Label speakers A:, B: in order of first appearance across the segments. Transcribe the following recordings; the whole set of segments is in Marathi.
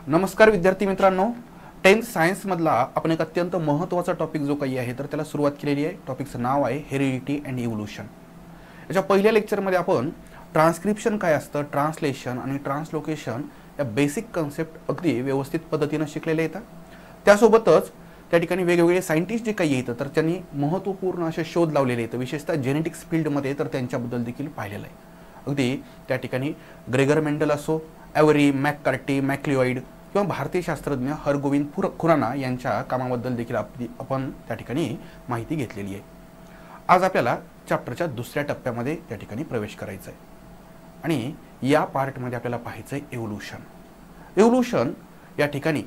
A: नमस्कार विद्यार्थी मित्रांनो, 10th सायन्स मधला आपण एक अत्यंत महत्त्वाचा टॉपिक जो काही आहे तर त्याला सुरुवात केलेली आहे. टॉपिकचं नाव आहे हेरिडिटी अँड इव्होल्यूशन. याच्या पहिल्या लेक्चरमध्ये आपण ट्रान्सक्रिप्शन काय असतं, ट्रान्सलेशन आणि ट्रान्सलोकेशन या बेसिक कन्सेप्ट अगदी व्यवस्थित पद्धतीने शिकलेले आहेत. त्यासोबतच त्या ठिकाणी वेगवेगळे सायंटिस्ट जे काही आहेत तर त्यांनी महत्त्वपूर्ण असे शोध लावलेले आहेत, विशेषतः जेनेटिक्स फील्डमध्ये तर त्यांच्याबद्दल देखील पाहिलेलं आहे. अगदी त्या ठिकाणी ग्रेगर मेंडल असो, एव्हरी, मॅककार्टी, मॅक्लिओइड किंवा भारतीय शास्त्रज्ञ हरगोविंद खुराना यांच्या कामाबद्दल देखील आपण त्या ठिकाणी माहिती घेतलेली आहे. आज आपल्याला चॅप्टरच्या दुसऱ्या टप्प्यामध्ये त्या ठिकाणी प्रवेश करायचा आहे आणि या पार्टमध्ये आपल्याला पाहायचं आहे इव्होल्यूशन. इव्होल्यूशन या ठिकाणी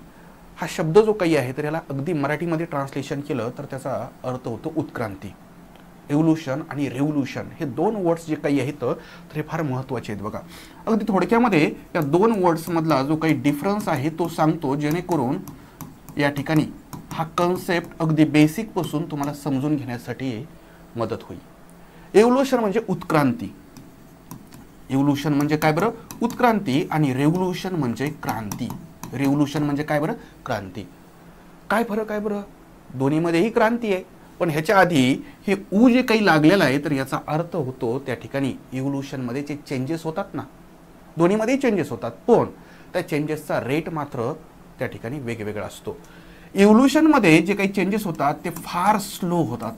A: हा शब्द जो काही आहे तर याला अगदी मराठीमध्ये ट्रान्सलेशन केलं तर त्याचा अर्थ होतो उत्क्रांती. इव्होल्यूशन आणि रेव्होल्यूशन हे दोन वर्ड्स जे काही आहेत तर हे फार महत्त्वाचे आहेत. बघा, अगदी थोडक्यामध्ये या दोन वर्ड्समधला जो काही डिफरन्स आहे तो सांगतो, जेणेकरून या ठिकाणी हा कन्सेप्ट अगदी बेसिकपासून तुम्हाला समजून घेण्यासाठी मदत होईल. इव्होल्यूशन म्हणजे उत्क्रांती. इव्होल्यूशन म्हणजे काय बरं? उत्क्रांती. आणि रेव्होल्यूशन म्हणजे क्रांती. रेव्होल्यूशन म्हणजे काय बरं? क्रांती. काय फरक आहे बरं? दोन्हीमध्येही क्रांती आहे, पण ह्याच्या आधी हे ऊ जे काही लागलेलं आहे तर याचा अर्थ होतो त्या ठिकाणी इव्होल्यूशनमध्ये जे चेंजेस होतात ना, दोन्हीमध्ये चेंजेस होतात, पण त्या चेंजेसचा रेट मात्र त्या ठिकाणी वेगवेगळा असतो. इव्होल्यूशनमध्ये जे काही चेंजेस होतात ते फार स्लो होतात.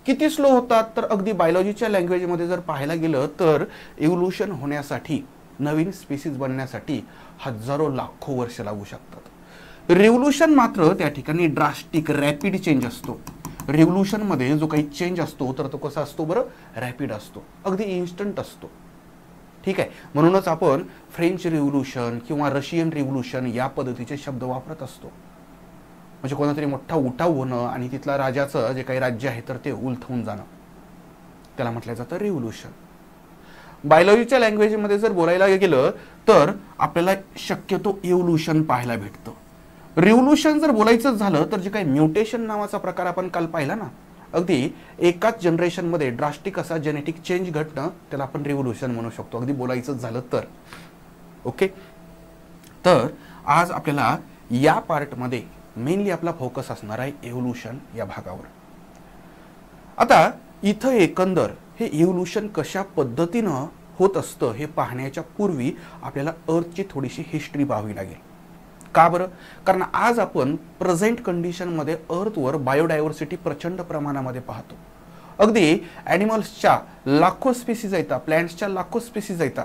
A: किती स्लो होतात तर अगदी बायोलॉजीच्या लँग्वेजमध्ये जर पाहायला गेलं तर इव्होल्यूशन होण्यासाठी, नवीन स्पीसीज बनण्यासाठी हजारो लाखो वर्ष लागू शकतात. रिव्होल्यूशन मात्र त्या ठिकाणी ड्रास्टिक रॅपिड चेंज असतो. रिव्होल्यूशनमध्ये जो काही चेंज असतो तर तो कसा असतो बरं? रॅपिड असतो, अगदी इन्स्टंट असतो. ठीक आहे, म्हणूनच आपण फ्रेंच रिव्होल्यूशन किंवा रशियन रिव्होल्यूशन या पद्धतीचे शब्द वापरत असतो. म्हणजे कोणातरी मोठा उठाव होणं आणि तिथला राजाचं जे काही राज्य आहे तर ते उलथवून जाणं, त्याला म्हटलं जातं रिव्होल्यूशन. बायोलॉजीच्या लँग्वेजमध्ये जर बोलायला गेलं तर आपल्याला शक्यतो इव्होल्यूशन पाहायला भेटतं. रिव्होल्यूशन जर बोलायचं झालं तर जे काही म्युटेशन नावाचा प्रकार आपण काल पाहिला ना, अगदी एकाच जनरेशनमध्ये ड्रास्टिक असा जेनेटिक चेंज घडणं, त्याला आपण रिव्होल्यूशन म्हणू शकतो, अगदी बोलायचं झालं तर. ओके, तर आज आपल्याला या पार्टमध्ये मेनली आपला फोकस असणार आहे इव्होल्यूशन या भागावर. आता इथं एकंदर हे इव्होल्यूशन कशा पद्धतीनं होत असतं हे पाहण्याच्या पूर्वी आपल्याला अर्थची थोडीशी हिस्ट्री पाहावी लागेल. का बरं? कारण आज आपण प्रेझेंट कंडिशनमध्ये अर्थवर बायोडायव्हर्सिटी प्रचंड प्रमाणामध्ये पाहतो. अगदी ॲनिमल्सच्या लाखो स्पीसीज आहेत, प्लॅन्ट्सच्या लाखो स्पीसीज आहेत.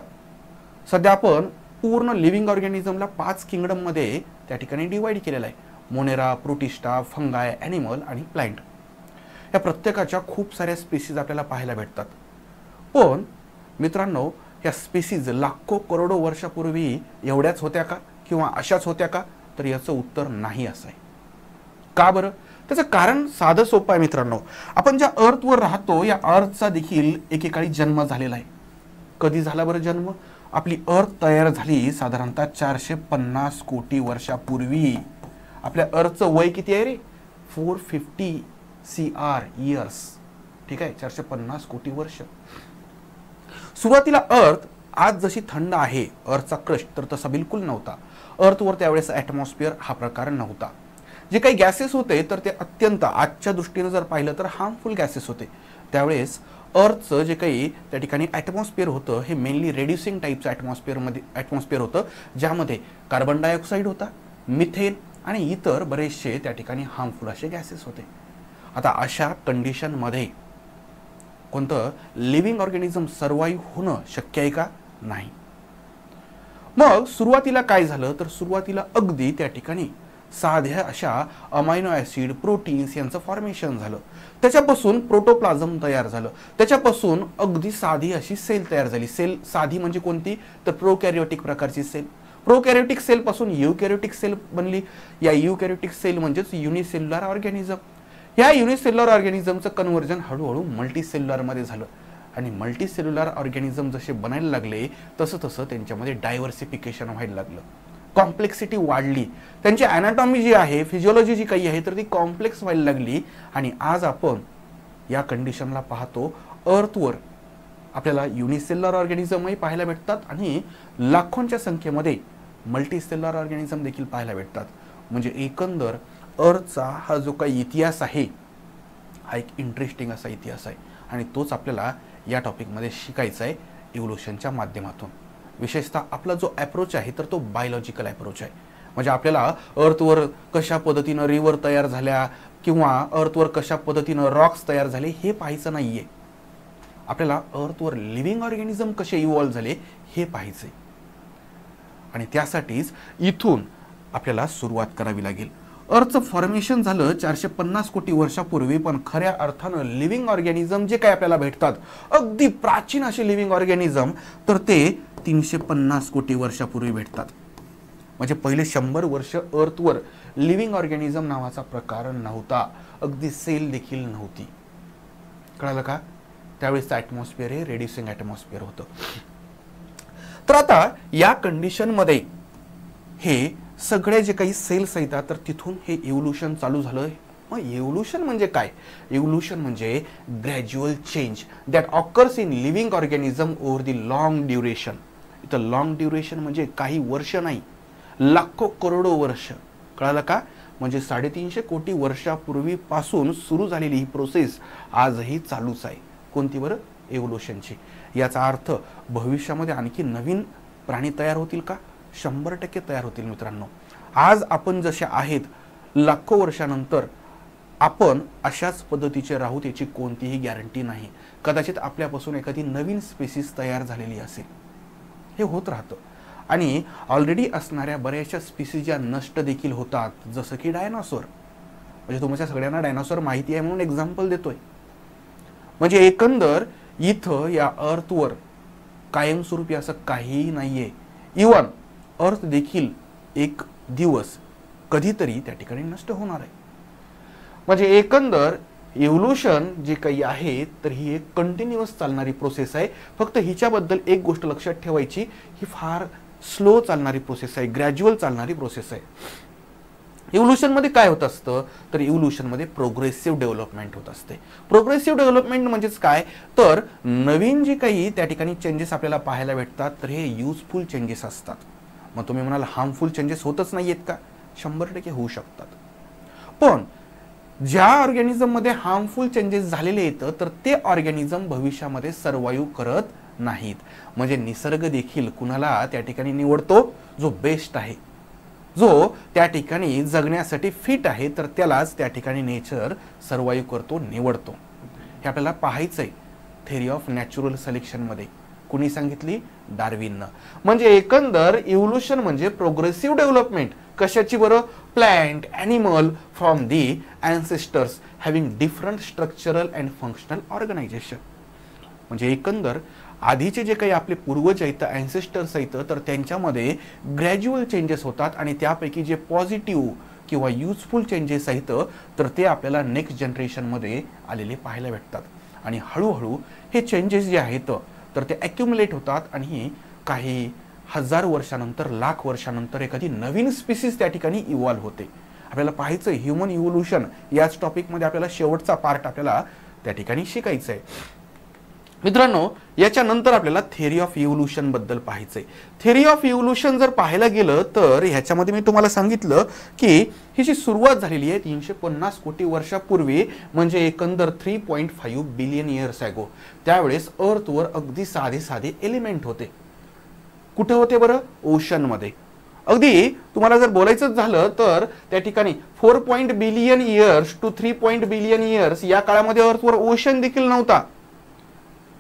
A: सध्या आपण पूर्ण लिव्हिंग ऑर्गॅनिझमला 5 किंगडममध्ये त्या ठिकाणी डिवाइड केलेलं आहे. मोनेरा, प्रोटिस्टा, फंगाय, ॲनिमल आणि प्लांट. या प्रत्येकाच्या खूप साऱ्या स्पीसीज आपल्याला पाहायला भेटतात. पण मित्रांनो, या स्पीसीज लाखो करोडो वर्षापूर्वी एवढ्याच होत्या का किंवा अशाच होत्या का? तर याचं उत्तर नाही असं आहे. का बरं? त्याचं कारण साधं सोपं आहे मित्रांनो. आपण ज्या अर्थवर राहतो या अर्थचा देखील एकेकाळी जन्म झालेला आहे. कधी झाला बरं जन्म? आपली अर्थ तयार झाली साधारणतः 450 कोटी वर्षापूर्वी. आपल्या अर्थचं वय किती आहे रे? 450 CR इयर्स. ठीक आहे, 450 कोटी वर्ष. सुरुवातीला अर्थ आज जशी थंड आहे, अर्थचा क्रस्ट, तर तसा बिलकुल नव्हता. अर्थवर त्यावेळेस ॲटमॉस्फिअर हा प्रकार नव्हता. जे काही गॅसेस होते तर ते अत्यंत आजच्या दृष्टीने जर पाहिलं तर हार्मफुल गॅसेस होते. त्यावेळेस अर्थचं जे काही त्या ठिकाणी ॲटमॉस्फिअर होतं हे मेनली रेड्युसिंग टाईपचं ॲटमॉस्फिअर होतं, ज्यामध्ये कार्बन डायऑक्साईड होता, मिथेन आणि इतर बरेचसे त्या ठिकाणी हार्मफुल असे गॅसेस होते. आता अशा कंडिशनमध्ये कोणतं लिव्हिंग ऑर्गॅनिझम सर्वाईव्ह होणं शक्य आहे का? नाही. मग सुरुवातीला काय झालं तर सुरुवातीला अगदी त्या ठिकाणी साध्या अशा अमायनो ॲसिड, प्रोटीन्स यांचं फॉर्मेशन झालं. त्याच्यापासून प्रोटोप्लाझम तयार झालं. त्याच्यापासून अगदी साधी अशी सेल तयार झाली. सेल साधी म्हणजे कोणती? तर प्रोकॅरियोटिक प्रकारची सेल. प्रोकॅरियोटिक सेलपासून युकॅरियोटिक सेल बनली. या युकॅरियोटिक सेल म्हणजेच युनिसेल्युलर ऑर्गॅनिझम. या युनिसेल्युलर ऑर्गॅनिझमचं कन्व्हर्जन हळूहळू मल्टीसेल्युलरमध्ये झालं. आणि मल्टीसेल्युलर ऑर्गॅनिझम जसे बनायला लागले तसं तसं त्यांच्यामध्ये डायव्हर्सिफिकेशन व्हायला लागलं. कॉम्प्लेक्सिटी वाढली. त्यांची ॲनाटॉमी जी आहे, फिजिओलॉजी जी काही आहे तर ती कॉम्प्लेक्स व्हायला लागली. आणि आज आपण या कंडिशनला पाहतो. अर्थवर आपल्याला युनिसेल्युलर ऑर्गॅनिझमही पाहायला भेटतात आणि लाखोंच्या संख्येमध्ये मल्टीसेल्युलर ऑर्गॅनिझम देखील पाहायला भेटतात. म्हणजे एकंदर अर्थचा हा जो काही इतिहास आहे हा एक इंटरेस्टिंग असा इतिहास आहे आणि तोच आपल्याला या टॉपिकमध्ये शिकायचा आहे इव्होल्यूशनच्या माध्यमातून. विशेषतः आपला जो अप्रोच आहे तर तो बायोलॉजिकल अप्रोच आहे. म्हणजे आपल्याला अर्थवर कशा पद्धतीनं रिव्हर तयार झाल्या किंवा अर्थवर कशा पद्धतीनं रॉक्स तयार झाले हे पाहायचं नाहीये. आपल्याला अर्थवर लिव्हिंग ऑर्गॅनिझम कसे इव्हॉल्व्ह झाले हे पाहायचंय आणि त्यासाठीच इथून आपल्याला सुरुवात करावी लागेल. अर्थचं फॉर्मेशन झालं 450 कोटी वर्षापूर्वी, पण खऱ्या अर्थानं लिव्हिंग ऑर्गॅनिझम जे काय आपल्याला भेटतात अगदी प्राचीन असे लिव्हिंग ऑर्गॅनिझम तर ते 350 कोटी वर्षापूर्वी भेटतात. म्हणजे पहिले 100 वर्ष अर्थवर लिव्हिंग ऑर्गॅनिझम नावाचा प्रकार नव्हता, अगदी सेल देखील नव्हती. कळालं का? त्यावेळेस ॲटमॉस्फिअर हे रेड्युसिंग ॲटमॉस्फिअर होतं. तर आता या कंडिशनमध्ये हे सगळे जे काही सेल्स आहेत तर तिथून हे इव्होल्यूशन चालू झालं. मग इव्होल्यूशन म्हणजे काय? इव्होल्यूशन म्हणजे gradual change that occurs in living organism over the long duration. इथं लॉंग ड्युरेशन म्हणजे काही वर्ष नाही, लाखो करोडो वर्ष. कळालं का? म्हणजे 350 कोटी वर्षापूर्वीपासून सुरू झालेली ही प्रोसेस आजही चालूच आहे. कोणती बरं? इव्होल्यूशनची. याचा अर्थ भविष्यामध्ये आणखी नवीन प्राणी तयार होतील का? 100% तयार होतील मित्रांनो. आज आपण जसे आहेत लाखो वर्षानंतर आपण अशाच पद्धतीचे राहू याची कोणतीही गॅरंटी नाही. कदाचित आपल्यापासून एखादी नवीन स्पेसिस तयार झालेली असेल. हे होत राहतं आणि ऑलरेडी असणाऱ्या बऱ्याचशा स्पीसीज ज्या नष्ट देखील होतात, जसं की डायनासोर. म्हणजे तुमच्या सगळ्यांना डायनासोर माहिती आहे म्हणून एक्झाम्पल देतोय. म्हणजे एकंदर इथं या अर्थवर कायमस्वरूपी असं काहीही नाहीये. इवन अर्थ देखील एक दिवस कधीतरी त्या ठिकाणी नष्ट होणार आहे. म्हणजे एकंदर इव्होल्यूशन जे काही आहे तर ही एक कंटिन्युअस चालणारी प्रोसेस आहे. फक्त हिच्याबद्दल एक गोष्ट लक्षात ठेवायची, ही फार स्लो चालणारी प्रोसेस आहे, ग्रॅज्युअल चालणारी प्रोसेस आहे. इव्होल्यूशन मध्ये काय होत असतं तर इव्होल्यूशन मध्ये प्रोग्रेसिव्ह डेव्हलपमेंट होत असते. प्रोग्रेसिव्ह डेव्हलपमेंट म्हणजेच काय तर नवीन जे काही त्या ठिकाणी चेंजेस आपल्याला पाहायला भेटतात तर हे युजफुल चेंजेस असतात. मग तुम्ही म्हणाल हार्मफुल चेंजेस होतच नाहीयेत का? 100% होऊ शकतात. पण ज्या ऑर्गॅनिझम मध्ये हार्मफुल चेंजेस झालेले येतं तर ते ऑर्गॅनिझम भविष्यामध्ये सर्वाइव्ह करत नाहीत. म्हणजे निसर्ग देखील कुणाला त्या ठिकाणी निवडतो जो बेस्ट आहे, जो त्या ठिकाणी जगण्यासाठी फिट आहे, तर त्यालाच त्या ठिकाणी नेचर सर्वाइव्ह करतो, निवडतो. हे आपल्याला पाहायचंय थेअरी ऑफ नॅचरल सिलेक्शन मध्ये. कुणी सांगितली? डार्विननं. म्हणजे एकंदर इव्होल्यूशन म्हणजे प्रोग्रेसिव्ह डेव्हलपमेंट. कशाची बरं? Plant animal from the ancestors having different structural and functional organization. म्हणजे एकंदर आधीचे जे काही आपले पूर्वज आहेत, अँसेस्टर्स आहेत, तर त्यांच्यामध्ये ग्रॅज्युअल चेंजेस होतात आणि त्यापैकी जे पॉझिटिव्ह किंवा युजफुल चेंजेस आहेत तर ते आपल्याला नेक्स्ट जनरेशनमध्ये आलेले पाहायला भेटतात. आणि हळूहळू हे चेंजेस जे आहेत तर ते ॲक्युमुलेट होतात आणि काही हजार वर्षानंतर, लाख वर्षानंतर एखादी नवीन स्पीसीज त्या ठिकाणी इव्हॉल्व्ह होते. आपल्याला पाहायचं ह्युमन इव्होल्यूशन याच टॉपिकमध्ये आपल्याला शेवटचा पार्ट आपल्याला त्या ठिकाणी शिकायचं आहे. मित्रांनो, याच्यानंतर आपल्याला थेअरी ऑफ इव्होल्यूशन बद्दल पाहायचंय. थेअरी ऑफ इव्होल्यूशन जर पाहायला गेलं तर ह्याच्यामध्ये मी तुम्हाला सांगितलं की ही जी सुरुवात झालेली आहे 350 कोटी वर्षापूर्वी, म्हणजे एकंदर 3.5 बिलियन इयर्स ॲगो. त्यावेळेस अर्थवर अगदी साधे साधे एलिमेंट होते. कुठे होते बरं? ओशनमध्ये. अगदी तुम्हाला जर बोलायचं झालं तर त्या ठिकाणी 4 billion years to 3 billion years या काळामध्ये अर्थवर ओशन देखील नव्हता.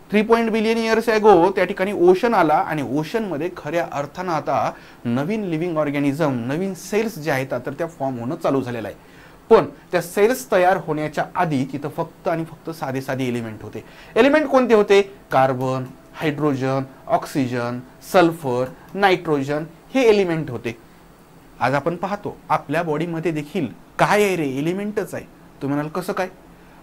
A: 3 बिलियन इयर्स ॲगो त्या ठिकाणी ओशन आला आणि ओशनमध्ये खऱ्या अर्थानं आता नवीन लिव्हिंग ऑर्गॅनिझम, नवीन सेल्स जे आहेत तर त्या फॉर्म होणं चालू झालेलं आहे. पण त्या सेल्स तयार होण्याच्या आधी तिथं फक्त आणि फक्त साधे साधे एलिमेंट होते. एलिमेंट कोणते होते? Carbon, hydrogen, oxygen, sulphur, nitrogen हे एलिमेंट होते. आज आपण पाहतो आपल्या बॉडीमध्ये देखील काय आहे रे? एलिमेंटच आहे. तुम्ही म्हणाल कसं काय?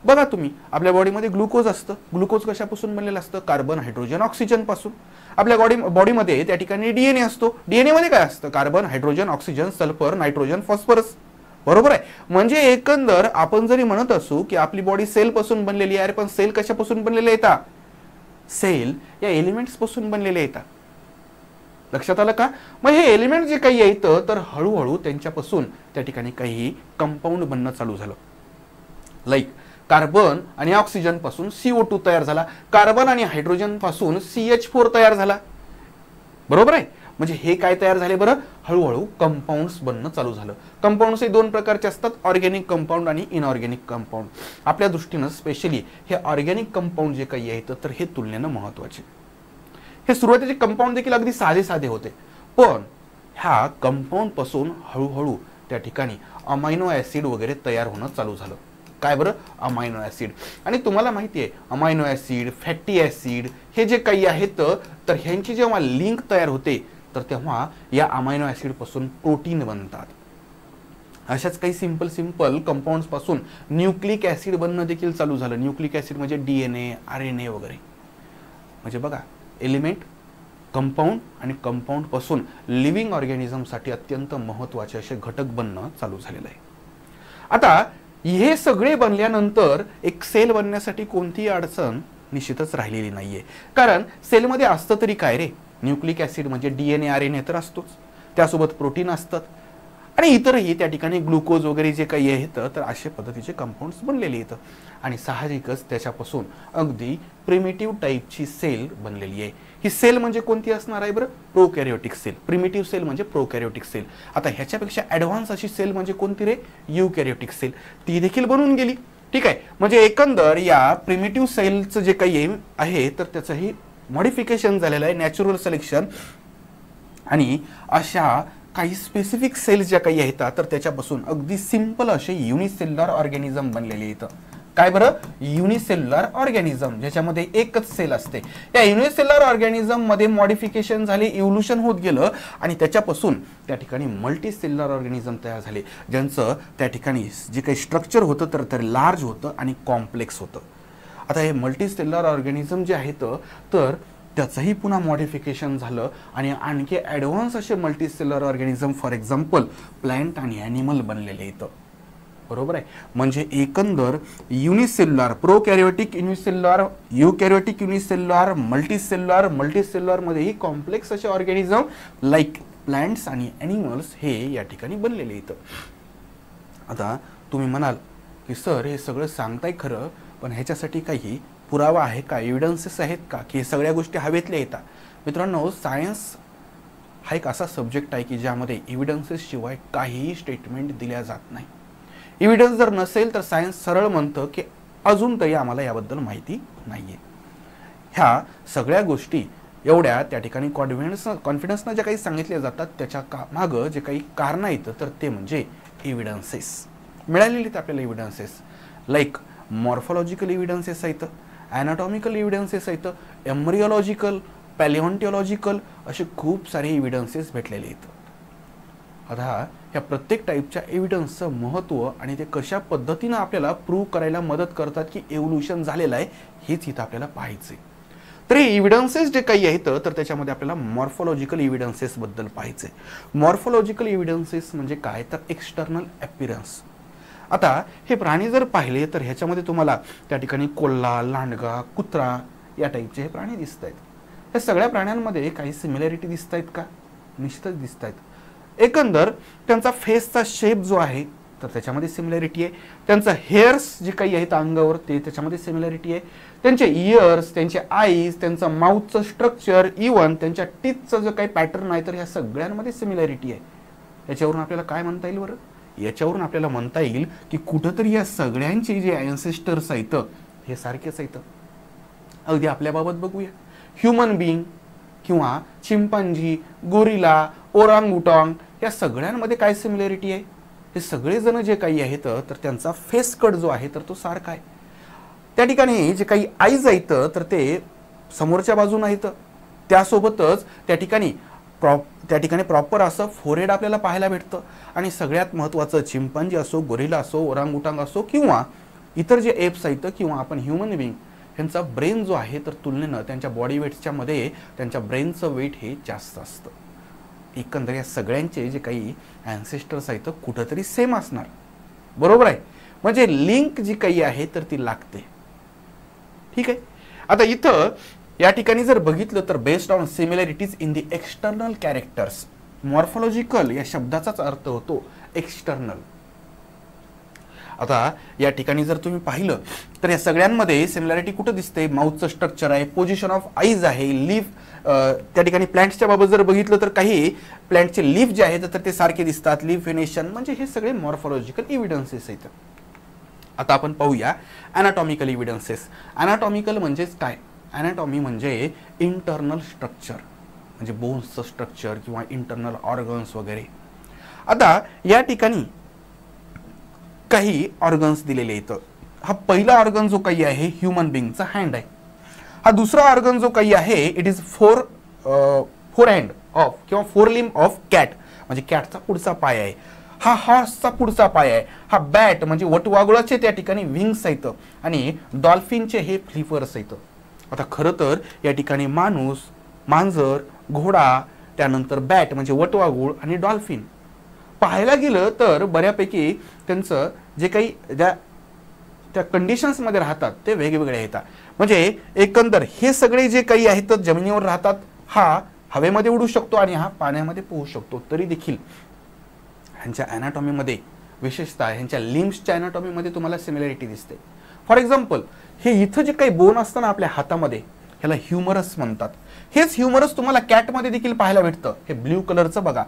A: बघा तुम्ही, आपल्या बॉडीमध्ये ग्लुकोज असतं. ग्लुकोज कशापासून बनलेलं असतं? कार्बन, हायड्रोजन, ऑक्सिजन पासून. आपल्या बॉडीमध्ये त्या ठिकाणी डीएनए असतो. डीएनए मध्ये काय असतं? Carbon, hydrogen, oxygen, sulphur, nitrogen, phosphorus. बरोबर आहे. म्हणजे एकंदर आपण जरी म्हणत असू की आपली बॉडी सेल पासून बनलेली आहे, पण सेल कशापासून बनलेले येतात? सेल या एलिमेंट्स पासून बनलेले येतात. लक्षात आलं का? मग हे एलिमेंट जे काही येतं तर हळूहळू त्यांच्यापासून त्या ठिकाणी काही कंपाऊंड बनणं चालू झालं. लाईक कार्बन आणि ऑक्सिजन पासून CO2 तयार झाला, कार्बन आणि हायड्रोजन पासून CH4 तयार झाला. बरोबर आहे. म्हणजे हे काय तयार झाले बरं? हळूहळू कंपाऊंड्स बनणं चालू झालं. कंपाऊंड्स हे दोन प्रकारचे असतात, ऑर्गॅनिक कंपाऊंड आणि इनऑर्गॅनिक कंपाऊंड. आपल्या दृष्टीनं स्पेशली हे ऑर्गॅनिक कंपाऊंड जे काही आहेत तर हे तुलनेनं महत्त्वाचे. हे सुरुवातीचे कंपाऊंड देखील अगदी साधे साधे होते, पण ह्या कंपाऊंड पासून हळूहळू त्या ठिकाणी अमायनो ॲसिड वगैरे तयार होणं चालू झालं. काय बरं? Amino acid. आणि तुम्हाला माहिती आहे अमायनो ॲसिड, फॅटी ॲसिड हे जे काही आहेत तर ह्यांची जेव्हा लिंक तयार होते तर तेव्हा या अमायनो ॲसिड पासून प्रोटीन बनतात. अशाच काही सिंपल कंपाऊंड्स पासून न्यूक्लिक ॲसिड बनणं देखील चालू झालं. न्यूक्लिक ॲसिड म्हणजे DNA, RNA वगैरे. म्हणजे बघा, एलिमेंट, कंपाऊंड आणि कंपाऊंड पासून लिव्हिंग ऑर्गॅनिझमसाठी अत्यंत महत्त्वाचे असे घटक बनणं चालू झालेलं आहे. आता हे सगळे बनल्यानंतर एक सेल बनण्यासाठी कोणतीही अडचण निश्चितच राहिलेली नाहीये. कारण सेलमध्ये असतं तरी काय रे? न्यूक्लिक ॲसिड म्हणजे DNA, RNA तर असतोच, त्यासोबत प्रोटीन असतात आणि इतरही त्या ठिकाणी ग्लुकोज वगैरे जे काही येतं तर अशा पद्धतीचे कंपाऊंड्स बनलेले येतं. आणि साहजिकच त्याच्यापासून अगदी प्रिमिटिव्ह टाईपची सेल बनलेली आहे. ही सेल म्हणजे कोणती असणार आहे बरं? प्रोकॅरियोटिक सेल. प्रिमिटिव्ह सेल म्हणजे प्रोकॅरियोटिक सेल. आता ह्याच्यापेक्षा ॲडव्हान्स अशी सेल म्हणजे कोणती रे? युकॅरियोटिक सेल. ती देखील बनून गेली. ठीक आहे. म्हणजे एकंदर या प्रिमिटिव्ह सेलचं जे काही आहे तर त्याचंही मॉडिफिकेशन झालेलं आहे, नॅचरल सिलेक्शन. आणि अशा काही स्पेसिफिक सेल्स ज्या काही आहेत तर त्याच्यापासून अगदी सिंपल असे युनिसेल्युलर ऑर्गॅनिझम बनलेले येतं. काय बरं? युनिसेल्युलर ऑर्गॅनिझम, ज्याच्यामध्ये एकच सेल असते. या युनिसेल्युलर ऑर्गॅनिझम मध्ये मॉडिफिकेशन झाले, इव्होल्युशन होत गेलं आणि त्याच्यापासून त्या ठिकाणी मल्टीसेल्युलर ऑर्गॅनिझम तयार झाले, ज्यांचं त्या ठिकाणी जे काही स्ट्रक्चर होतं तर लार्ज होतं आणि कॉम्प्लेक्स होतं. आता हे मल्टीसेल्युलर ऑर्गॅनिझम जे आहेत तर त्याचंही पुन्हा मॉडिफिकेशन झालं आणि आणखी ॲडव्हान्स असे multicellular organism for example plant आणि ॲनिमल बनलेले येतं. बरोबर आहे. म्हणजे एकंदर युनिसेल्युलर, प्रोकॅरियोटिक युनिसेल्युलर, युकॅरियोटिक युनिसेल्युलर, मल्टीसेल्युलर मध्येही कॉम्प्लेक्स असे ऑर्गॅनिझम लाईक प्लांट्स आणि ॲनिमल्स हे या ठिकाणी बनलेले येतं. आता तुम्ही म्हणाल की सर हे सगळं सांगताय खरं, पण ह्याच्यासाठी काही पुरावा आहे का? एव्हिडन्सेस आहेत का की हे सगळ्या गोष्टी हवेतल्या येतात? मित्रांनो, सायन्स हा एक असा सब्जेक्ट आहे की ज्यामध्ये एव्हिडन्सेस शिवाय काहीही स्टेटमेंट दिल्या जात नाही. एव्हिडन्स जर नसेल तर सायन्स सरळ म्हणतं की अजून तरी आम्हाला याबद्दल माहिती नाहीये. ह्या सगळ्या गोष्टी एवढ्या त्या ठिकाणी कॉन्फिडन्सनं ज्या काही सांगितल्या जातात त्याच्या मागं जे काही कारणं येतं तर ते म्हणजे एव्हिडन्सेस मिळालेली आहेत आपल्याला. एव्हिडन्सेस लाईक मॉर्फॉलॉजिकल एव्हिडन्सेस आहेत, ॲनाटॉमिकल एव्हिडन्सेस आहेत, एम्ब्रियोलॉजिकल, पॅलिओन्टॉलॉजिकल असे खूप सारे एव्हिडन्सेस भेटलेले आहेत. आता ह्या प्रत्येक टाईपच्या एव्हिडन्सचं महत्त्व आणि ते कशा पद्धतीनं आपल्याला प्रूव्ह करायला मदत करतात की एव्होल्युशन झालेलं आहे हेच इथं आपल्याला पाहायचं आहे. तर हे एव्हिडन्सेस जे काही आहेत तर त्याच्यामध्ये आपल्याला मॉर्फॉलॉजिकल एव्हिडन्सेसबद्दल पाहायचं आहे. मॉर्फॉलॉजिकल एव्हिडन्सेस म्हणजे काय तर एक्सटर्नल अपीअरन्स. आता हे प्राणी जर पाहिले तर ह्याच्यामध्ये तुम्हाला त्या ठिकाणी कोल्हा, लांडगा, कुत्रा या टाईपचे हे प्राणी दिसत आहेत. या सगळ्या प्राण्यांमध्ये काही सिमिलॅरिटी दिसत आहेत का? निश्चितच दिसत आहेत. एकंदर त्यांचा फेसचा शेप जो आहे तर त्याच्यामध्ये सिमिलॅरिटी आहे. त्यांचा हेअर्स जे काही आहेत अंगावर ते त्याच्यामध्ये सिमिलॅरिटी आहे. त्यांचे इयर्स, त्यांचे आईज, त्यांचं माउथचं स्ट्रक्चर, इवन त्यांच्या टीथचं जो काही पॅटर्न आहे तर ह्या सगळ्यांमध्ये सिमिलॅरिटी आहे. याच्यावरून आपल्याला काय म्हणता येईल बरं? याच्यावरून आपल्याला म्हणता येईल की कुठंतरी या सगळ्यांचे जे ॲन्सेस्टर्स आहेत हे सारखेच आहेत. अगदी आपल्याबाबत बघूया. ह्युमन बीइंग किंवा चिंपांजी, गोरिला, ओरांगुटांग या सगळ्यांमध्ये काय सिमिलॅरिटी आहे? हे सगळेजण जे काही आहेत तर त्यांचा फेस कट जो आहे तर तो सारखा आहे. त्या ठिकाणी जे काही आईज आहेत तर ते समोरच्या बाजून आहेत. त्यासोबतच त्या ठिकाणी प्रॉपर असं फोरहेड आपल्याला पाहायला भेटतं. आणि सगळ्यात महत्त्वाचं चिंपांजी असो, गोरिला असो, ओरांगुटांग असो किंवा इतर जे एप्स आहेत किंवा आपण ह्युमन बीइंग ह्यांचा ब्रेन जो आहे तर तुलनेनं त्यांच्या बॉडी वेट्सच्या मध्ये त्यांच्या ब्रेनचं वेट हे जास्त असतं. एकंदर या सगळ्यांचे जे काही ॲन्सेस्टर्स आहेत कुठंतरी सेम असणार. बरोबर आहे. म्हणजे लिंक जी काही आहे तर ती लागते. ठीक आहे. आता इथं या ठिकाणी जर बघितलं तर based on similarities in the external characters, morphological या शब्दाचाच अर्थ होतो एक्सटर्नल. आता या ठिकाणी जर तुम्ही पाहिलं तर या सगळ्यांमध्ये सिमिलॅरिटी कुठं दिसते, माउथचं स्ट्रक्चर आहे, पोझिशन ऑफ आईज आहे, लीफ, त्या ठिकाणी प्लांट्सच्या बाबत जर बघितलं तर काही प्लांटचे लीफ जे आहेत तर ते सारखे दिसतात, लीफ व्हेनेशन, म्हणजे हे सगळे मॉर्फोलॉजिकल एव्हिडन्सेस आहेत. आता आपण पाहूया अनाटॉमिकल एव्हिडन्सेस. अनाटॉमिकल म्हणजेच काय, अनाटॉमी म्हणजे इंटरनल स्ट्रक्चर, म्हणजे बोन्सचं स्ट्रक्चर किंवा इंटरनल ऑर्गन्स वगैरे. आता या ठिकाणी काही ऑर्गन्स दिलेले आहेत. हा पहिला ऑर्गन जो काही आहे ह्युमन बिंगचा हँड आहे. हा दुसरा ऑर्गन जो काही आहे it is four hand of किंवा फोर लिम्ब ऑफ कॅट, म्हणजे कॅटचा पुढचा पाय आहे. हा हॉर्सचा पुढचा पाय आहे. हा बॅट म्हणजे वटवाघुळाचे त्या ठिकाणी विंग्स आहेत आणि डॉल्फिनचे हे फ्लिपर्स आहेत. आता खरं तर या ठिकाणी माणूस, मांजर, घोडा, त्यानंतर बॅट म्हणजे वटवाघूळ आणि डॉल्फिन पाहायला गेलं तर बऱ्यापैकी त्यांचं जे काही त्या कंडिशन्समध्ये राहतात ते वेगवेगळे आहेत. म्हणजे एकंदर हे सगळे जे काही आहेत जमिनीवर राहतात, हा हवेमध्ये उडू शकतो आणि हा पाण्यामध्ये पोहू शकतो. तरी देखील ह्यांच्या अॅनाटॉमीमध्ये, विशेषतः ह्यांच्या लिम्सच्या अॅनाटॉमीमध्ये तुम्हाला सिमिलॅरिटी दिसते. फॉर एक्झाम्पल, हे इथं जे काही बोन असतं ना आपल्या हातामध्ये, ह्याला ह्युमरस म्हणतात. हेच ह्युमरस तुम्हाला कॅटमध्ये देखील पाहायला भेटतं. हे ब्ल्यू कलरचं बघा.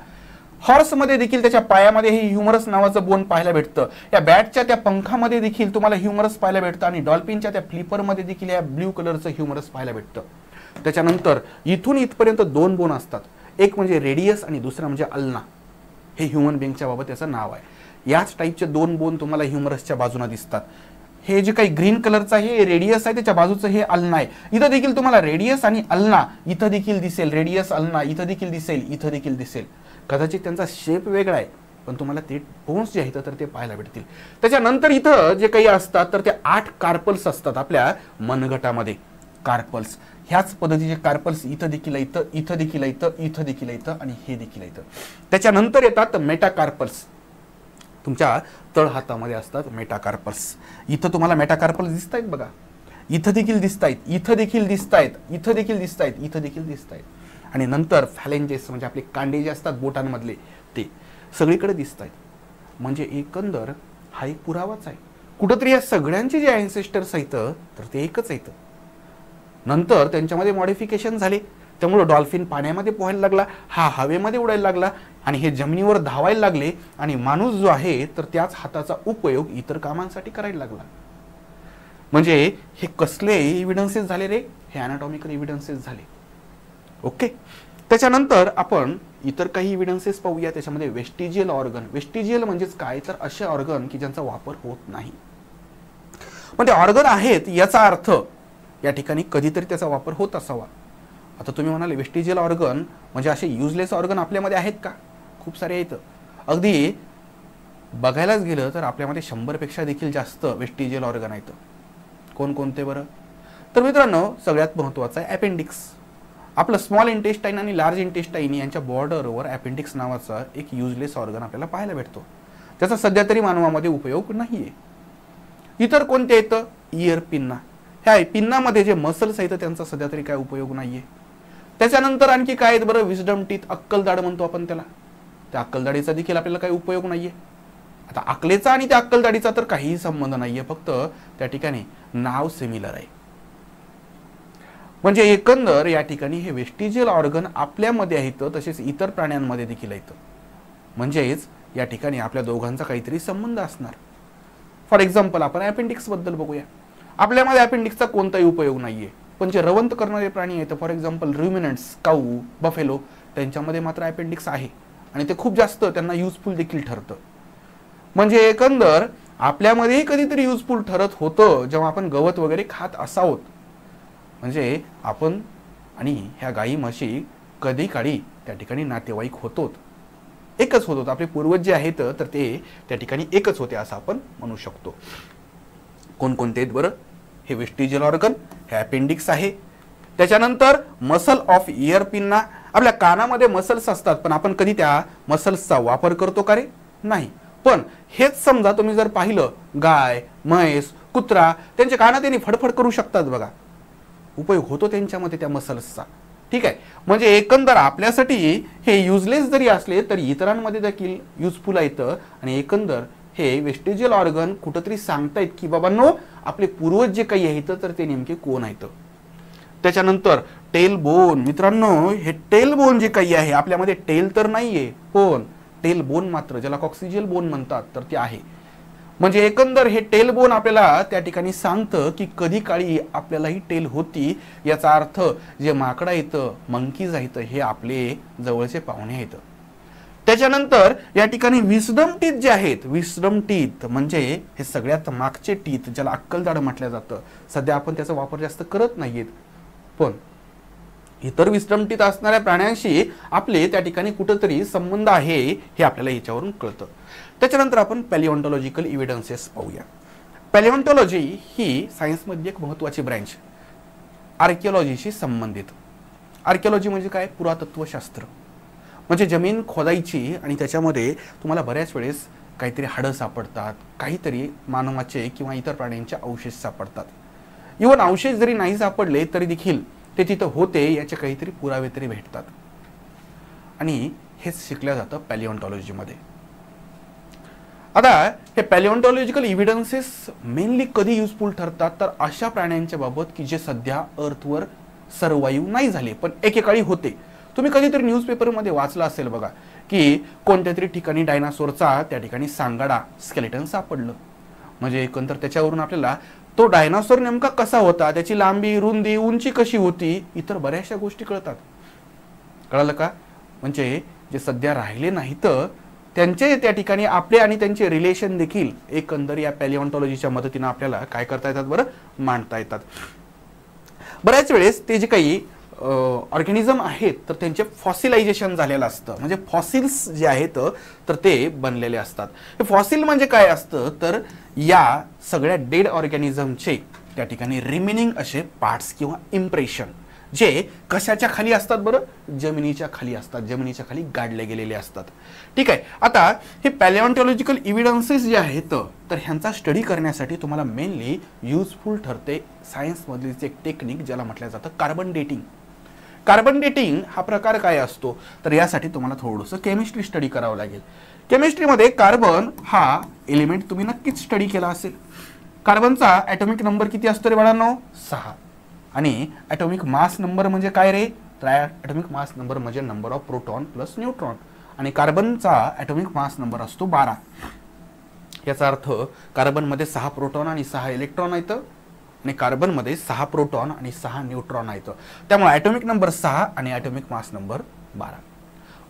A: हॉर्समध्ये देखील त्याच्या पायामध्ये हे ह्युमरस नावाचं बोन पाहायला भेटतं. या बॅटच्या त्या पंखामध्ये देखील तुम्हाला ह्युमरस पाहायला भेटतं आणि डॉल्फिनच्या त्या फ्लिपरमध्ये देखील या ब्ल्यू कलरचं ह्युमरस पाहायला भेटतं. त्याच्यानंतर इथून इथपर्यंत दोन बोन असतात, एक म्हणजे रेडियस आणि दुसरा म्हणजे अल्ना. हे ह्युमन बिंगच्या बाबत त्याचं नाव आहे. याच टाईपचे दोन बोन तुम्हाला ह्युमरसच्या बाजूना दिसतात. हे जे काही ग्रीन कलरचं हे रेडियस आहे, त्याच्या बाजूचं हे अल्ना आहे. इथं देखील तुम्हाला रेडियस आणि अल्ना इथं देखील दिसेल, रेडियस अल्ना इथं देखील दिसेल, इथं देखील दिसेल. कदाचित त्यांचा शेप वेगळा आहे पण तुम्हाला ते बोन्स जे आहेत तर ते पाहायला भेटतील. त्याच्यानंतर इथं जे काही असतात तर ते 8 कार्पल्स असतात आपल्या मनगटामध्ये. कार्पल्स, ह्याच पद्धतीचे कार्पल्स इथं देखील येतं, इथं देखील येतं, इथं देखील येतं आणि हे देखील येतं. त्याच्यानंतर येतात मेटाकार्पल्स, तुमच्या तळ हातामध्ये असतात मेटाकार्पल्स. इथं तुम्हाला मेटाकार्पल्स दिसत आहेत बघा, इथं देखील दिसत आहेत, इथं देखील दिसत आहेत, इथं देखील दिसत आहेत, इथं देखील दिसत आहेत. आणि नंतर फॅलेंजेस म्हणजे आपले कांडे जे असतात बोटांमधले ते सगळीकडे दिसत आहेत. म्हणजे एकंदर हा एक पुरावाच आहे. कुठंतरी या सगळ्यांचे जे ॲन्सेस्टर्स आहेत तर ते एकच आहेत. नंतर त्यांच्यामध्ये मॉडिफिकेशन झाले, त्यामुळे डॉल्फिन पाण्यामध्ये पोहायला लागला, हा हवेमध्ये उडायला लागला आणि हे जमिनीवर धावायला लागले आणि माणूस जो आहे तर त्याच हाताचा उपयोग इतर कामांसाठी करायला लागला. म्हणजे हे कसले एव्हिडन्सेस झाले रे, हे अॅनाटॉमिकल एव्हिडन्सेस झाले. ओके. त्याच्यानंतर आपण इतर काही एव्हिडन्सेस पाहूया. त्याच्यामध्ये वेस्टिजियल ऑर्गन. वेस्टिजियल म्हणजेच काय तर असे ऑर्गन की ज्यांचा वापर होत नाही, पण ते ऑर्गन आहेत याचा अर्थ या ठिकाणी कधीतरी त्याचा वापर होत असावा. आता तुम्ही म्हणाले वेस्टिजियल ऑर्गन म्हणजे असे युजलेस ऑर्गन आपल्यामध्ये आहेत का? खूप सारे आहेत. अगदी बघायलाच गेलं तर आपल्यामध्ये 100 पेक्षा देखील जास्त वेस्टिजियल ऑर्गन आहेत. कोणकोणते बरं? तर मित्रांनो, सगळ्यात महत्त्वाचं आहे अपेंडिक्स. आपलं स्मॉल इंटेस्टाईन आणि लार्ज इंटेस्टाईन यांच्या बॉर्डरवर अपेंडिक्स नावाचा एक युजलेस ऑर्गन आपल्याला पाहायला भेटतो. त्याचा सध्या तरी मानवामध्ये उपयोग नाहीये. इतर कोणते येतं? Year pinna. ह्या पिन्नामध्ये जे मसल्स आहेत त्यांचा सध्या तरी काय उपयोग नाहीये. त्याच्यानंतर आणखी काय आहेत बरं? विस्डम टीथ, अक्कलदाड म्हणतो आपण त्याला. त्या अक्कलदाडीचा देखील आपल्याला काही उपयोग नाहीये. आता अक्कलेचा आणि त्या अक्कलदाडीचा तर काहीही संबंध नाहीये, फक्त त्या ठिकाणी नाव सिमिलर आहे. म्हणजे एकंदर या ठिकाणी हे वेस्टिजियल ऑर्गन आपल्यामध्ये आहेत तसेच इतर प्राण्यांमध्ये देखील आहेत. म्हणजेच या ठिकाणी आपल्या दोघांचा काहीतरी संबंध असणार. फॉर एक्झाम्पल आपण अपेंडिक्स बद्दल बघूया. आपल्यामध्ये अपेंडिक्सचा कोणताही उपयोग नाहीये, पण जे रवंत करणारे प्राणी आहेत फॉर एक्झाम्पल रुमिनंट्स, काऊ, बफेलो, त्यांच्यामध्ये मात्र अपेंडिक्स आहे आणि ते खूप जास्त त्यांना युजफुल देखील ठरतं. म्हणजे एकंदर आपल्यामध्येही कधीतरी युजफुल ठरत होतं जेव्हा आपण गवत वगैरे खात असावत. म्हणजे आपण आणि ह्या गाई म्हशी कधी काळी त्या ठिकाणी नातेवाईक होतो, एकच होतो. आपले पूर्वज जे आहेत तर ते त्या ठिकाणी एकच होते असं आपण म्हणू शकतो. कोणकोणते आहेत बरं? हे वेस्टिजियल ऑर्गन, हे अपेंडिक्स आहे. त्याच्यानंतर मसल ऑफ इयर पिन्ना. आपल्या कानामध्ये मसल्स असतात पण आपण कधी त्या मसल्सचा वापर करतो का रे? नाही. पण हेच समजा तुम्ही जर पाहिलं गाय, म्हैस, कुत्रा, त्यांच्या कानात त्यांनी फडफड करू शकतात बघा. उपयोग होतो त्यांच्यामध्ये त्या मसल्सचा. ठीक आहे, म्हणजे एकंदर आपल्यासाठी हे युजलेस जरी असले तरी इतरांमध्ये देखील युजफुल आहेत आणि एकंदर हे वेस्टिजियल ऑर्गन कुठंतरी सांगतायत की बाबांनो आपले पूर्वज जे काही आहेत तर ते नेमके कोण आहेत. त्याच्यानंतर टेल बोन. मित्रांनो हे टेल बोन जे काही आहे आपल्यामध्ये टेल तर नाहीये पण टेल बोन मात्र ज्याला कॉक्सिजियल बोन म्हणतात तर ते आहे. म्हणजे एकंदर हे टेल बोन आपल्याला त्या ठिकाणी सांगतं की कधी काळी आपल्यालाही टेल होती. याचा अर्थ जे माकडं येतं मंकीज आहेत हे आपले जवळचे पाहुणे आहेत. त्याच्यानंतर या ठिकाणी विस्डम टीथ जे आहेत, विस्डम टीथ म्हणजे हे सगळ्यात मागचे टीथ ज्याला अक्कलदाढ म्हटलं जातं. सध्या आपण त्याचा वापर जास्त करत नाहीयेत पण इतर विस्डम टीथ असणाऱ्या प्राण्यांशी आपले त्या ठिकाणी कुठंतरी संबंध आहे हे आपल्याला याच्यावरून कळतं. त्याच्यानंतर आपण पॅलिओन्टॉलॉजिकल इव्हिडन्सेस पाहूया. पॅलिओन्टॉलॉजी ही सायन्समधली एक महत्त्वाची ब्रँच आर्किओलॉजीशी संबंधित. आर्किओलॉजी म्हणजे काय? पुरातत्वशास्त्र. म्हणजे जमीन खोदायची आणि त्याच्यामध्ये तुम्हाला बऱ्याच वेळेस काहीतरी हाडं सापडतात, काहीतरी मानवाचे किंवा इतर प्राण्यांचे अवशेष सापडतात. इव्हन अवशेष जरी नाही सापडले तरी देखील ते तिथं होते याचे काहीतरी पुरावे तरी भेटतात आणि हेच शिकलं जातं पॅलिओन्टॉलॉजीमध्ये. आता हे पॅलिओन्टॉलॉजिकल इव्हिडन्सेस मेनली कधी युजफुल ठरतात तर अशा प्राण्यांच्या बाबत की जे सध्या अर्थवर सर्वाईव्ह नाही झाले पण एकेकाळी होते. तुम्ही कधीतरी न्यूजपेपरमध्ये वाचलं असेल बघा की कोणत्या तरी ठिकाणी डायनासोरचा त्या ठिकाणी सांगाडा स्केलेटन सापडलं. म्हणजे एकंदर त्याच्यावरून आपल्याला तो डायनासोर नेमका कसा होता, त्याची लांबी, रुंदी, उंची कशी होती, इतर बऱ्याचशा गोष्टी कळतात. कळलं का? म्हणजे जे सध्या राहिले नाहीत त्यांचे त्या ठिकाणी आपले आणि त्यांचे रिलेशन देखील एकंदर या पॅलिओन्टॉलॉजीच्या मदतीने आपल्याला काय करता येतात बरं, मांडता येतात. बऱ्याच वेळेस ते जे काही ऑर्गॅनिझम आहेत तर त्यांचे फॉसिलायझेशन झालेलं असतं. म्हणजे फॉसिल्स जे आहेत तर ते बनलेले असतात. हे फॉसिल म्हणजे काय असतं तर या सगळ्या डेड ऑर्गॅनिझमचे त्या ठिकाणी रिमेनिंग असे पार्ट्स किंवा इम्प्रेशन जे कशाच्या खाली असतात बरं, जमिनीच्या खाली असतात, जमिनीच्या खाली गाडले गेलेले असतात. ठीक आहे. आता हे पॅलिओन्टॉलॉजिकल इव्हिडन्सेस जे आहेत तर ह्यांचा स्टडी करण्यासाठी तुम्हाला मेनली युजफुल ठरते सायन्समधलीच एक टेक्निक ज्याला म्हटलं जातं कार्बन डेटिंग. कार्बन डेटिंग हा प्रकार काय असतो तर यासाठी तुम्हाला थोडंसं केमिस्ट्री स्टडी करावं लागेल. केमिस्ट्रीमध्ये कार्बन हा एलिमेंट तुम्ही नक्कीच स्टडी केला असेल. कार्बनचा ॲटॉमिक नंबर किती असतो रे बाळांनो? 6. आणि ॲटॉमिक मास नंबर म्हणजे काय रे? ॲटॉमिक मास नंबर म्हणजे number of proton plus neutron आणि कार्बनचा ॲटॉमिक मास नंबर असतो 12. याचा अर्थ कार्बनमध्ये 6 प्रोटॉन आणि 6 इलेक्ट्रॉन आहेत आणि कार्बनमध्ये 6 प्रोटॉन आणि 6 न्यूट्रॉन आहेत. त्यामुळे ॲटॉमिक नंबर 6 आणि ॲटॉमिक मास नंबर 12.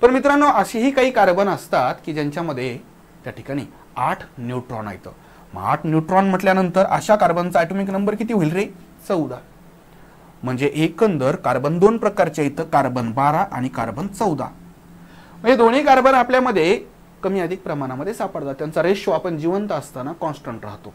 A: पण मित्रांनो असेही काही कार्बन असतात की ज्यांच्यामध्ये त्या ठिकाणी 8 न्यूट्रॉन आहेत. मग 8 न्यूट्रॉन म्हटल्यानंतर अशा कार्बनचा ॲटॉमिक नंबर किती होईल रे? 14. म्हणजे एकंदर कार्बन 2 प्रकारचे आहेत, कार्बन 12 आणि कार्बन 14. म्हणजे दोन्ही कार्बन आपल्यामध्ये कमी अधिक प्रमाणामध्ये सापडतात. त्यांचा रेशो आपण जिवंत असताना कॉन्स्टंट राहतो.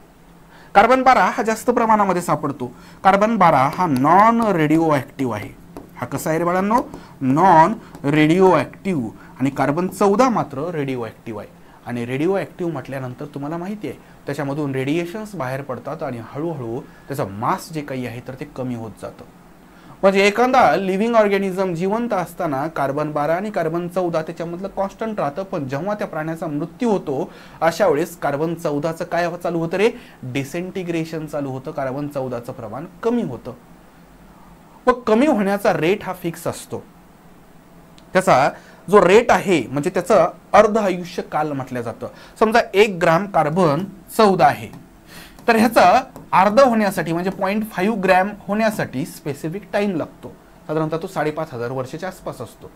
A: कार्बन 12 हा जास्त प्रमाणामध्ये सापडतो. कार्बन 12 हा नॉन रेडिओ ॲक्टिव्ह आहे. हा कसा आहे रे बाळांनो? Non radio active. आणि कार्बन 14 मात्र रेडिओ ॲक्टिव्ह आहे. आणि रेडिओ ॲक्टिव्ह म्हटल्यानंतर तुम्हाला माहिती आहे त्याच्यामधून रेडिएशन्स बाहेर पडतात आणि हळूहळू त्याचा मास जे काही आहे तर ते कमी होत जातं. म्हणजे एखादा लिव्हिंग ऑर्गॅनिझम जिवंत असताना कार्बन 12 आणि कार्बन 14 त्याच्यामधलं कॉन्स्टंट राहतं. पण जेव्हा त्या प्राण्याचा मृत्यू होतो अशा वेळेस कार्बन 14चं काय चालू होतं रे? डिसेंटिग्रेशन चालू होतं. कार्बन 14चं प्रमाण कमी होतं. मग कमी होण्याचा रेट हा फिक्स असतो. त्याचा जो रेट आहे म्हणजे त्याचं अर्ध आयुष्य काल म्हटलं जातं. समजा 1 ग्राम कार्बन 14 आहे तर ह्याचा अर्ध होण्यासाठी म्हणजे 0.5 ग्रॅम होण्यासाठी स्पेसिफिक टाइम लागतो. साधारणतः तो 5,500 वर्षाच्या आसपास असतो.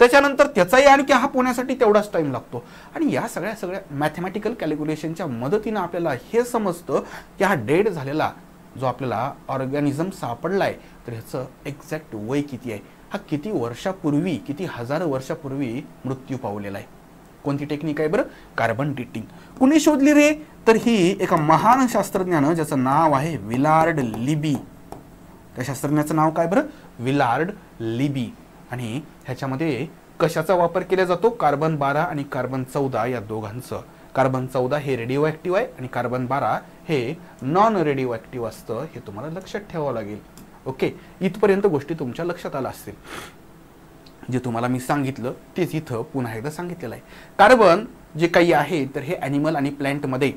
A: त्याच्यानंतर त्याचाही आणखी हाफ होण्यासाठी तेवढाच टाइम लागतो. आणि या सगळ्या मॅथमॅटिकल कॅल्क्युलेशनच्या मदतीने आपल्याला हे समजतं की हा डेड झालेला जो आपल्याला ऑर्गॅनिझम सापडलाय तर ह्याचं एक्झॅक्ट वय किती आहे, हा किती वर्षापूर्वी, किती हजार वर्षापूर्वी मृत्यू पावलेला आहे. कोणती टेक्निक आहे बरं? Carbon dating. कुणी शोधली रे? तर ही एका महान शास्त्रज्ञानं ज्याचं नाव आहे विलार्ड लिबी. त्या शास्त्रज्ञाचं नाव काय बरं? Willard Libby. आणि ह्याच्यामध्ये कशाचा वापर केला जातो? कार्बन 12 आणि कार्बन 14 या दोघांचं कार्बन 14 हे रेडिओ ॲक्टिव्ह आहे आणि कार्बन 12 हे नॉन रेडिओ ॲक्टिव्ह असतं, हे तुम्हाला लक्षात ठेवावं लागेल. ओके, इथपर्यंत गोष्टी तुमच्या लक्षात आल्या असतील. जे तुम्हाला मी सांगितलं तेच इथं पुन्हा एकदा सांगितलेलं आहे. कार्बन जे काही आहे तर हे ॲनिमल आणि प्लॅन्टमध्ये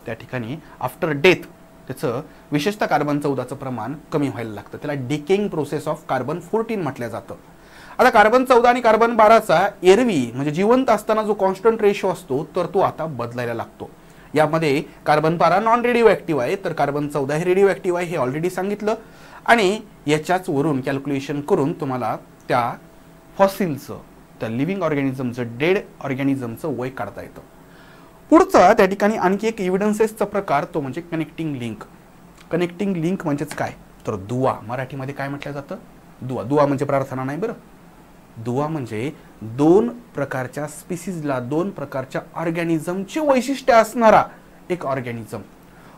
A: त्या ठिकाणी आफ्टर डेथ त्याचं विशेषतः कार्बन 14चं प्रमाण कमी व्हायला लागतं. त्याला डिकेइंग प्रोसेस ऑफ कार्बन 14 म्हटलं जातं. आता कार्बन 14 आणि कार्बन 12चा एरवी म्हणजे जिवंत असताना जो कॉन्स्टंट रेशो असतो तर तो आता बदलायला लागतो. यामध्ये कार्बन 12 नॉन रेडिओ ॲक्टिव्ह आहे तर कार्बन 14 हे रेडिओ ॲक्टिव्ह आहे, हे ऑलरेडी सांगितलं. आणि याच्याच वरून कॅल्क्युलेशन करून तुम्हाला त्या फॉसिलचं, त्या लिव्हिंग ऑर्गॅनिझमचं, डेड ऑर्गॅनिझमचं वय काढता येतं. पुढचा त्या ठिकाणी आणखी एक एव्हिडन्सेसचा प्रकार तो म्हणजे कनेक्टिंग लिंक. कनेक्टिंग लिंक म्हणजेच काय तर दुवा. मराठीमध्ये काय म्हटलं जातं? दुवा. दुवा म्हणजे प्रार्थना नाही बरं. दुवा म्हणजे दोन प्रकारच्या स्पीसीजला, दोन प्रकारच्या ऑर्गॅनिझमची वैशिष्ट्य असणारा एक ऑर्गॅनिझम.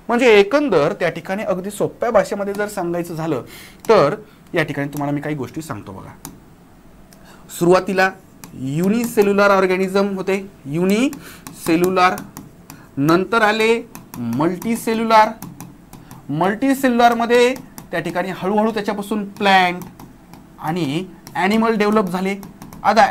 A: म्हणजे एकंदर त्या ठिकाणी अगदी सोप्या भाषेमध्ये जर सांगायचं झालं तर या ठिकाणी तुम्हाला मी काही गोष्टी सांगतो बघा. सुरुवातीला युनिसेल्युलर ऑर्गॅनिझम होते, युनिसेल्युलर. नंतर आले मल्टीसेल्युलर. मल्टीसेल्युलरमध्ये त्या ठिकाणी हळूहळू त्याच्यापासून प्लॅन्ट आणि ॲनिमल डेव्हलप झाले. आता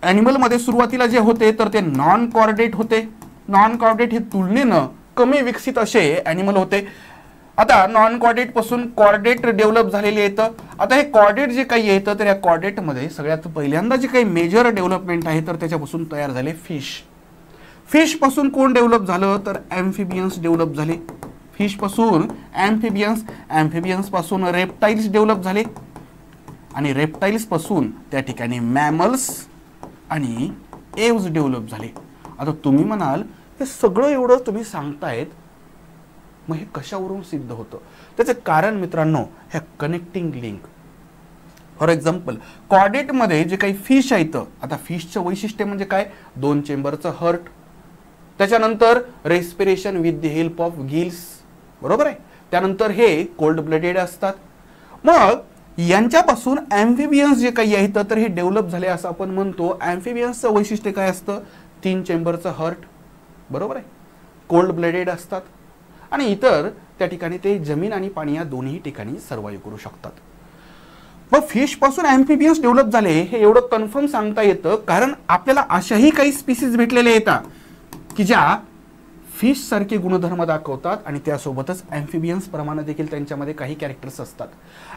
A: ॲनिमलमध्ये सुरुवातीला जे होते तर ते नॉन कॉर्डेट होते. नॉन कॉर्डेट हे तुलनेनं कमी विकसित असे ॲनिमल होते. आता नॉन कॉर्डेट पासून कॉर्डेट डेव्हलप झालेले येतं. आता हे कॉर्डेट जे काही येतं तर या कॉर्डेटमध्ये सगळ्यात पहिल्यांदा जे काही मेजर डेव्हलपमेंट आहे तर त्याच्यापासून तयार झाले फिश. फिश पासून कोण डेव्हलप झालं तर ॲम्फिबियन्स डेव्हलप झाले. फिश पासून ॲम्फिबियन्स, ॲम्फिबियन्स पासून रेप्टाइल्स डेव्हलप झाले आणि रेप्टाइल्स पासून त्या ठिकाणी मॅमल्स आणि एव्स डेव्हलप झाले. आता तुम्ही म्हणाल हे सगळं एवढं तुम्ही सांगतायत मग हे कशावरून सिद्ध होतं? त्याचं कारण मित्रांनो ह्या कनेक्टिंग लिंक. फॉर एक्झाम्पल कॉर्डेटमध्ये जे काही फिश आहेत, आता फिशचं वैशिष्ट्य म्हणजे काय? 2 चेंबरचं हर्ट, त्याच्यानंतर respiration with the help of gills, बरोबर आहे. त्यानंतर हे कोल्ड ब्लडेड असतात. मग यांच्यापासून ॲम्फिबियन्स जे काही आहेत तर हे डेव्हलप झाले असं आपण म्हणतो. ॲम्फिबियन्सचं वैशिष्ट्य काय असतं? 3 चेंबरचं हर्ट, बरोबर आहे. कोल्ड ब्लडेड असतात आणि इतर त्या ठिकाणी ते जमीन आणि पाणी या दोन्ही ठिकाणी सर्वाइव्ह करू शकतात. मग फिश पासून ॲम्फिबियन्स डेव्हलप झाले हे एवढं कन्फर्म सांगता येतं कारण आपल्याला अशाही काही स्पीसीज भेटलेले येतात की ज्या फिश सारखे गुणधर्म दाखवतात आणि त्यासोबतच ॲम्फिबियन्स प्रमाणे देखील त्यांच्यामध्ये काही कॅरेक्टर्स असतात.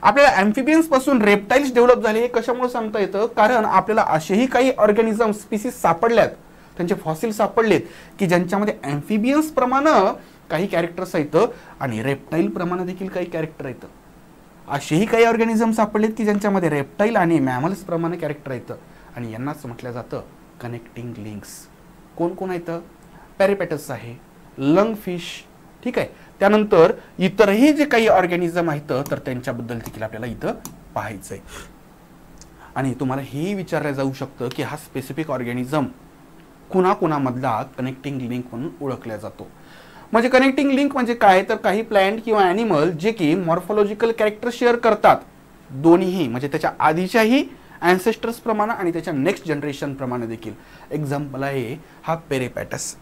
A: आपल्याला ॲम्फिबियन्स पासून रेप्टाइल्स डेव्हलप झाले हे कशामुळे सांगता येतं? कारण आपल्याला असेही काही ऑर्गॅनिझम स्पीसीज सापडल्यात, त्यांचे फॉसिल सापडलेत की ज्यांच्यामध्ये ॲम्फिबियन्स प्रमाणे काही कॅरेक्टर्स आहेत आणि रेप्टाइल प्रमाणे देखील काही कॅरेक्टर आहेत. असेही काही ऑर्गॅनिझम सापडलेत की ज्यांच्यामध्ये रेप्टाइल आणि मॅमल्स प्रमाणे कॅरेक्टर आहेत आणि यांनाच म्हटलं जातं कनेक्टिंग लिंक्स. कोण कोण आहेत? पॅरिपॅटस आहे, लंग फिश, ठीक आहे. त्यानंतर इतरही जे काही ऑर्गॅनिझम आहेत तर त्यांच्याबद्दल देखील आपल्याला इथं पाहायचं आहे. आणि तुम्हाला हेही विचारलं जाऊ शकतं की हा स्पेसिफिक ऑर्गॅनिझम कुणाकुणामधला कनेक्टिंग लिंक म्हणून ओळखला जातो. म्हणजे कनेक्टिंग लिंक म्हणजे काय तर काही प्लॅन्ट किंवा ॲनिमल जे की मॉर्फोलॉजिकल कॅरेक्टर शेअर करतात दोन्हीही, म्हणजे त्याच्या आधीच्याही ॲन्सेस्टर्स प्रमाणे आणि त्याच्या नेक्स्ट जनरेशन प्रमाणे देखील. एक्झाम्पल आहे हा पेरिपॅटस.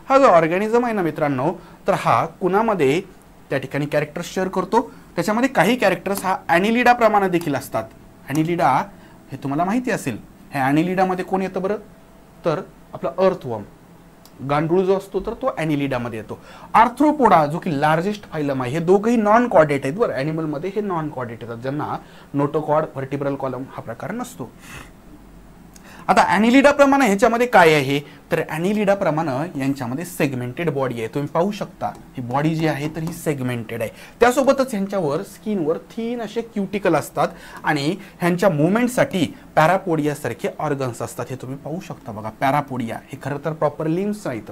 A: हा जो ऑर्गॅनिझम आहे ना मित्रांनो तर हा कुणामध्ये त्या ठिकाणी कॅरेक्टर शेअर करतो? त्याच्यामध्ये काही कॅरेक्टर्स हा ॲनिलिडा प्रमाणे देखील असतात. ॲनिलिडा हे तुम्हाला माहिती असेल. ह्या ॲनिलिडामध्ये कोण येतं बरं तर आपला अर्थवर्म, गांडूळ जो असतो तर तो ॲनिलिडामध्ये येतो. आर्थ्रोपोडा जो की लार्जेस्ट फायलम आहे, हे दोघंही नॉन कॉर्डेट आहेत बरं. ॲनिमलमध्ये हे नॉन कॉर्डेट येतात ज्यांना नोटोकॉर्ड, व्हर्टिब्रल कॉलम हा प्रकार नसतो. आता ॲनिलिडा प्रमाणे ह्याच्यामध्ये काय आहे तर ॲनिलिडा प्रमाणे यांच्यामध्ये सेगमेंटेड बॉडी आहे. तुम्ही पाहू शकता ही बॉडी जी आहे तर ही सेगमेंटेड आहे. त्यासोबतच ह्यांच्यावर स्किनवर थिन असे क्युटिकल असतात आणि ह्यांच्या मुवमेंटसाठी पॅरापोडिया सारखे ऑर्गन्स असतात. हे तुम्ही पाहू शकता बघा. पॅरापोडिया हे खरं तर प्रॉपर लिम्स आहेत.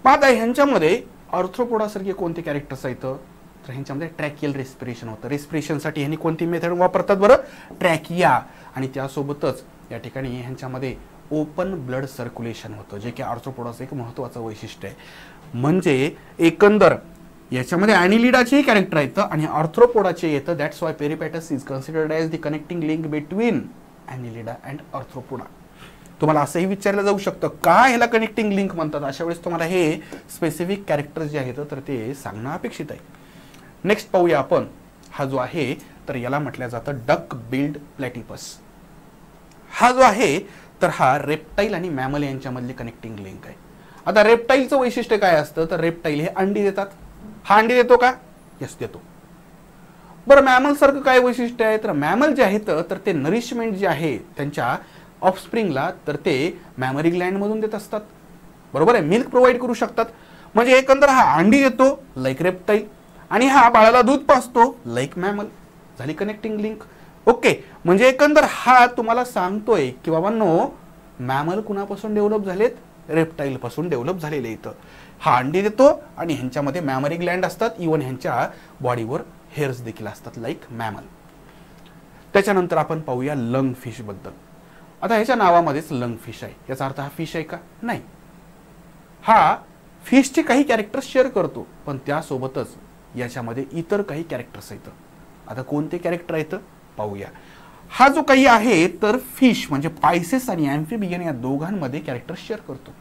A: मग आता ह्यांच्यामध्ये आर्थ्रोपोडा सारखे कोणते कॅरेक्टर्स आहेत तर ह्यांच्यामध्ये ट्रॅकियल रेस्पिरेशन होतं. रेस्पिरेशनसाठी ह्यांनी कोणती मेथड वापरतात बरं? ट्रॅकिया. आणि त्यासोबतच या ठिकाणी ह्यांच्यामध्ये ओपन ब्लड सर्क्युलेशन होतं जे की आर्थ्रोपोडाचं एक महत्त्वाचं वैशिष्ट्य आहे. म्हणजे एकंदर याच्यामध्ये ॲनिलिडाचेही कॅरेक्टर येतं आणि आर्थ्रोपोडाचे येतं. That's why peripatus is considered as the connecting link between annelida and arthropoda. तुम्हाला असंही विचारलं जाऊ शकतं का ह्याला कनेक्टिंग लिंक म्हणतात, अशा वेळेस तुम्हाला हे स्पेसिफिक कॅरेक्टर जे आहेत तर ते सांगणं अपेक्षित आहे. नेक्स्ट पाहूया आपण, हा जो आहे तर याला म्हटलं जातं डक बिल्ड प्लॅटिपस. हा जो आहे तर हा रेप्टाईल आणि मॅमल यांच्यामधली कनेक्टिंग लिंक आहे. आता रेप्टाईलचं वैशिष्ट्य काय असतं तर रेप्टाईल हे अंडी देतात. हा अंडी देतो का? यस, देतो. बरं, मॅमल सारखं काय वैशिष्ट्य आहे तर मॅमल जे आहेत तर ते नरिशमेंट जे आहे त्यांच्या ऑफस्प्रिंगला तर ते मॅमरी ग्लँड मधून देत असतात. बरोबर आहे, मिल्क प्रोव्हाइड करू शकतात. म्हणजे एकंदर हा अंडी देतो लाईक रेप्टाईल आणि हा बाळाला दूध पाजतो लाईक मॅमल. झाली कनेक्टिंग लिंक. ओके, म्हणजे एकंदर हा तुम्हाला सांगतोय की बाबांनो मॅमल कुणापासून डेव्हलप झालेत? रेप्टाईल पासून डेव्हलप झालेले. इथं हा अंडी देतो आणि ह्यांच्यामध्ये मॅमरी ग्लँड असतात, इवन ह्यांच्या बॉडीवर हेअर्स देखील असतात लाईक मॅमल. त्याच्यानंतर आपण पाहूया लंग फिश बद्दल. आता ह्याच्या नावामध्येच लंग फिश आहे, याचा अर्थ हा फिश आहे का? नाही. हा फिशचे काही कॅरेक्टर्स शेअर करतो, पण त्यासोबतच याच्यामध्ये इतर काही कॅरेक्टर्स आहेत. आता कोणते कॅरेक्टर आहेत पाहूया. हा जो काही आहे तर फिश म्हणजे पायसेस आणि ॲम्फिबियन या दोघांमध्ये कॅरेक्टर शेअर करतो.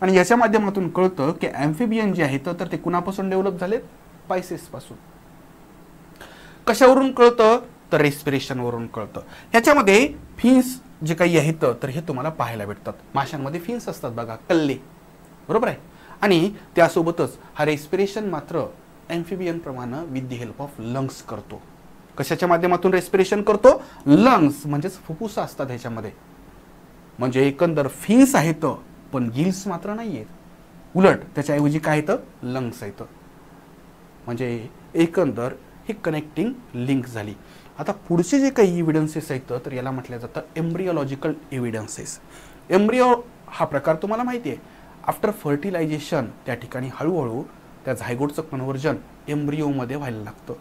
A: आणि याच्या माध्यमातून कळतं की ॲम्फिबियन जे आहेत तर ते कुणापासून डेव्हलप झालेत? पायसेस पासून. कशावरून कळतं तर रेस्पिरेशनवरून कळतं. ह्याच्यामध्ये फिन्स जे काही आहेत तर हे तुम्हाला पाहायला भेटतात. माशांमध्ये फिन्स असतात बघा, कल्ले. बरोबर आहे. आणि त्यासोबतच हा रेस्पिरेशन मात्र ॲम्फिबियन प्रमाणे with the help of lungs करतो. कशाच्या माध्यमातून रेस्पिरेशन करतो? लंग्स म्हणजेच फुफ्फुस असतात ह्याच्यामध्ये. म्हणजे एकंदर फिन्स आहेत पण गिल्स मात्र नाही आहेत. उलट त्याच्याऐवजी काय येतं? लंग्स आहेत. म्हणजे एकंदर ही कनेक्टिंग लिंक झाली. आता पुढचे जे काही एव्हिडन्सेस आहेत तर याला म्हटलं जातं एम्ब्रिओलॉजिकल एव्हिडन्सेस. एम्ब्रिओ हा प्रकार तुम्हाला माहिती आहे. आफ्टर फर्टिलायझेशन त्या ठिकाणी हळूहळू त्या झायगोटचं कन्व्हर्जन एम्ब्रिओमध्ये व्हायला लागतं.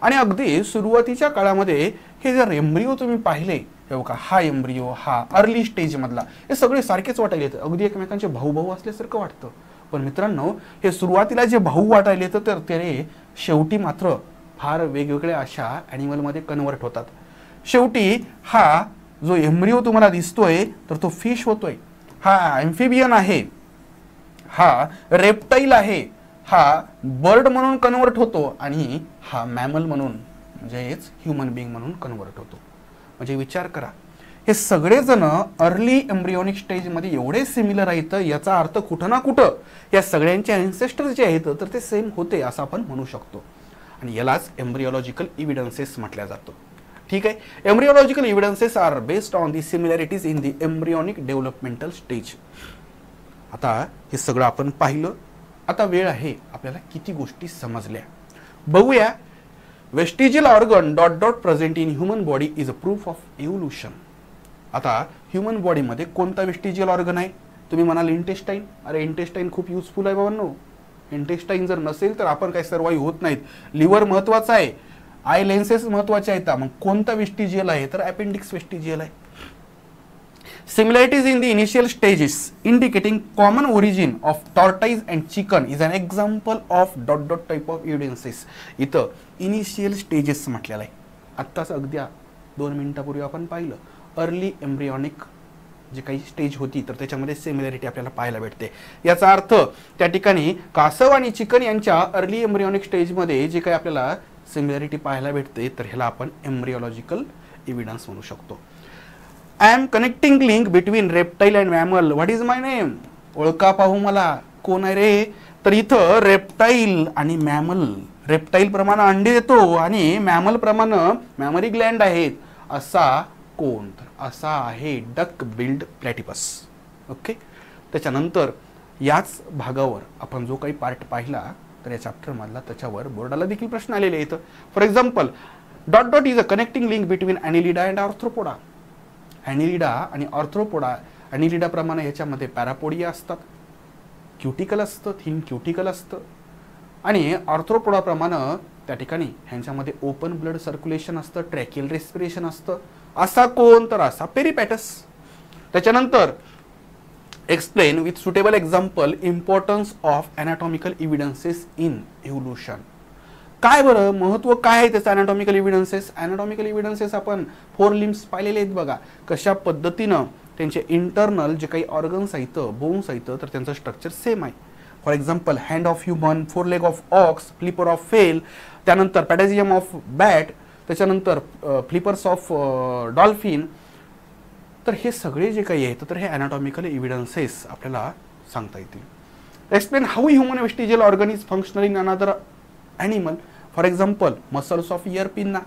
A: आणि अगदी सुरुवातीच्या काळामध्ये हे जर एम्ब्रिओ तुम्ही पाहिले, हे बघा हा एम्ब्रिओ, हा अर्ली स्टेज मधला, हे सगळे सारखेच वाटायला येतं, अगदी एकमेकांचे भाऊ भाऊ असल्यासारखं वाटतं. पण मित्रांनो, हे सुरुवातीला जे भाऊ वाटायला येतं तर ते शेवटी मात्र फार वेगवेगळ्या अशा ॲनिमलमध्ये कन्वर्ट होतात. शेवटी हा जो एम्ब्रिओ तुम्हाला दिसतोय तर तो फिश होतोय, हा ॲम्फिबियन आहे, हा रेप्टाईल आहे, हा बर्ड म्हणून कन्वर्ट होतो आणि हा मॅमल म्हणून म्हणजेच ह्युमन बिंग म्हणून कन्वर्ट होतो. म्हणजे विचार करा, हे सगळेजण अर्ली एम्ब्रियोनिक स्टेजमध्ये एवढे सिमिलर आहेत, याचा अर्थ कुठं ना कुठं या सगळ्यांचे अँसेस्टर्स जे आहेत तर ते सेम होते असं आपण म्हणू शकतो. आणि यालाच एम्ब्रिओलॉजिकल एव्हिडन्सेस म्हटलं जातं. ठीक आहे. Embryological evidences are based on the similarities in the embryonic developmental stage. आता हे सगळं आपण पाहिलं. आता वेळ आहे आपल्याला किती गोष्टी समजल्या बघूया. Vestigial organ dot dot present in human body is a proof of evolution. आता ह्युमन बॉडीमध्ये कोणता वेस्टिजियल ऑर्गन आहे? तुम्ही म्हणाल इंटेस्टाईन. अरे इंटेस्टाईन खूप युजफुल आहे बाबांनो. इंटेस्टाईन जर नसेल तर आपण काही सर्वाइव्ह होत नाहीत. लिव्हर महत्वाचा आहे, आय लेन्सेस महत्वाचे आहेत. मग कोणता वेस्टिजियल आहे तर अपेंडिक्स वेस्टिजियल आहे. Similarities in the initial stages indicating common origin of tortoise and chicken is an example of dot dot type of evidences. इथं इनिशियल स्टेजेस म्हटलेलं आहे. आत्ताच अगदी 2 मिनिटापूर्वी आपण पाहिलं अर्ली एम्ब्रियोनिक जे काही स्टेज होती तर त्याच्यामध्ये सिमिलॅरिटी आपल्याला पाहायला भेटते. याचा अर्थ त्या ठिकाणी कासव आणि चिकन यांच्या अर्ली एम्ब्रियोनिक स्टेजमध्ये जे काही आपल्याला सिमिलॅरिटी पाहायला भेटते तर ह्याला आपण एम्ब्रिओलॉजिकल एव्हिडन्स म्हणू शकतो. I am connecting link between reptile and mammal. What is my name? ओळखा पाहू मला, कोण आहे रे? तर इथं रेप्टाईल आणि मॅमल, रेप्टाईल प्रमाणे अंडे देतो आणि मॅमल प्रमाणे मॅमरी ग्लँड आहेत. असा कोण? तर असा आहे डक बिल्ड प्लॅटिपस. ओके. त्याच्यानंतर याच भागावर आपण जो काही पार्ट पाहिला तर या चॅप्टर मधला त्याच्यावर बोर्डाला देखील प्रश्न आलेले आहेत. For example dot dot is a connecting link between annelida and arthropoda. Annelida आणि आर्थ्रोपोडा, ॲनिलिडा प्रमाणे ह्याच्यामध्ये पॅरापोडिया असतात, क्युटिकल असतं, थिन क्युटिकल असतं. आणि आर्थ्रोपोडा प्रमाणे त्या ठिकाणी ह्यांच्यामध्ये ओपन ब्लड सर्क्युलेशन असतं, ट्रॅकियल रेस्पिरेशन असतं. असा कोण? तर असा पेरिपॅटस. त्याच्यानंतर explain with suitable example importance of anatomical evidences in evolution. काय बरं महत्व काय आहे त्याचं ॲनाटॉमिकल एव्हिडन्सेस? ॲनाटॉमिकल एव्हिडन्सेस आपण 4 लिम्स पाहिलेले आहेत बघा, कशा पद्धतीनं त्यांचे इंटरनल जे काही ऑर्गन्स आहेत, बोन्स आहेत, तर त्यांचं स्ट्रक्चर सेम आहे. For example hand of human, foreleg of ox, flipper of whale, त्यानंतर पॅडॅझियम ऑफ बॅट, त्याच्यानंतर फ्लिपर्स ऑफ डॉल्फिन. तर हे सगळे जे काही आहेत तर हे अॅनाटॉमिकल एव्हिडन्सेस आपल्याला सांगता येतील. Explain how human vestigial organ is functional in another animal. For example muscles of year pinna.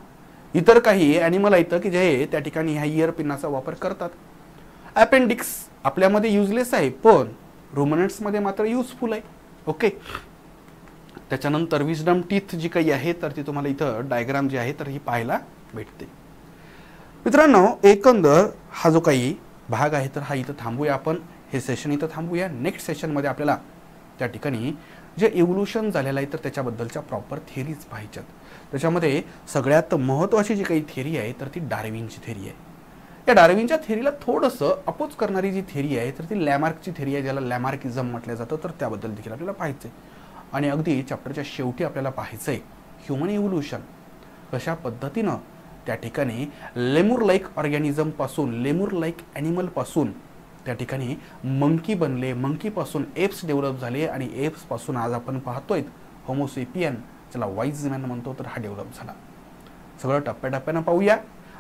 A: इतर काही ॲनिमल आहेत की जे त्या ठिकाणी ह्या इयर पिन्नाचा वापर करतात. अपेंडिक्स आपल्यामध्ये युजलेस आहे पण रुमिनंट्समध्ये मात्र युजफुल आहे. ओके. त्याच्यानंतर विजडम टीथ जी काही आहे तर ती तुम्हाला इथं डायग्राम जी आहे तर ही पाहायला भेटते. मित्रांनो, एकंदर हा जो काही भाग आहे तर हा इथं थांबूया आपण. हे सेशन इथं थांबूया. नेक्स्ट सेशनमध्ये आपल्याला त्या ठिकाणी जे इव्होल्यूशन झालेलं आहे तर त्याच्याबद्दलच्या प्रॉपर थिअरीज पाहायच्यात. त्याच्यामध्ये सगळ्यात महत्त्वाची जी काही थिअरी आहे तर ती डार्विनची थिअरी आहे. या डार्विनच्या थिअरीला थोडंसं अपोज करणारी जी थिअरी आहे तर ती लॅमार्कची थिअरी आहे, ज्याला लॅमार्किझम म्हटलं जातं. तर त्याबद्दल देखील आपल्याला पाहायचं आहे. आणि अगदी चॅप्टरच्या शेवटी आपल्याला पाहायचं आहे ह्युमन इव्होल्यूशन कशा पद्धतीनं त्या ठिकाणी लेमूर लाईक ऑर्गॅनिझमपासून, लेमूर लाईक ॲनिमलपासून त्या ठिकाणी मंकी बनले, मंकीपासून एप्स डेव्हलप झाले आणि एप्सपासून आज आपण पाहतोय होमोसेपियन, ज्याला वाईज मॅन म्हणतो, तर हा डेव्हलप झाला. सगळं टप्प्याटप्प्यानं पाहूया.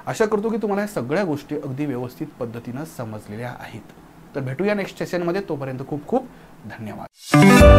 A: आशा करतो की तुम्हाला या सगळ्या गोष्टी अगदी व्यवस्थित पद्धतीनं समजलेल्या आहेत. तर भेटूया नेक्स्ट सेशनमध्ये. तोपर्यंत खूप खूप धन्यवाद.